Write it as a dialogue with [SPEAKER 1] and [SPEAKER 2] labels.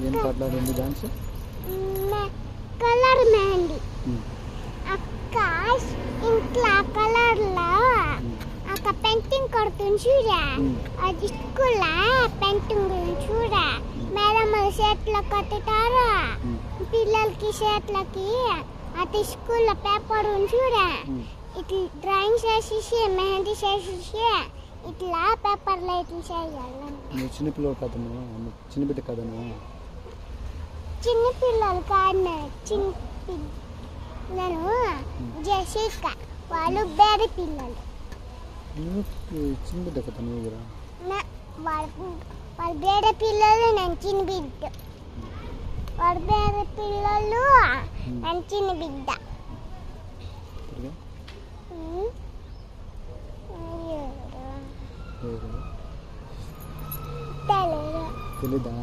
[SPEAKER 1] ఏం పాటలు ఆడింది డాన్స్?
[SPEAKER 2] కలర్ మెహందీ. అక్క ఇంట్లో కలర్లో అక్క పెయింటింగ్ కొడుతుంది చూడా, అది స్కూల్లో పెయింటింగ్ చూడా, మేడమ్లు షర్ట్లో కొట్టుతారు పిల్లలకి షర్ట్లకి. అది స్కూల్లో పేపర్ చూడా, ఇట్లా డ్రాయింగ్ చేసేసి మెహందీ చేసేసి ఇట్లా పేపర్లో ఇట్లా చేయాలి.
[SPEAKER 1] చిన్నపిల్లలు కథను, చిన్న బిడ్డ కథను.
[SPEAKER 2] చిన్నపిల్లలు కాదు, చిన్న జసిక వాళ్ళు బేరే పిల్లలు.
[SPEAKER 1] చిన్న బిడ్డ కథ నువ్వు కూడా?
[SPEAKER 2] వాళ్ళు బేరే పిల్లలు, నేను చిన్న బిడ్డ. వాళ్ళు బేరే పిల్లలు, నేను చిన్న బిడ్డ.
[SPEAKER 1] తెలీదా?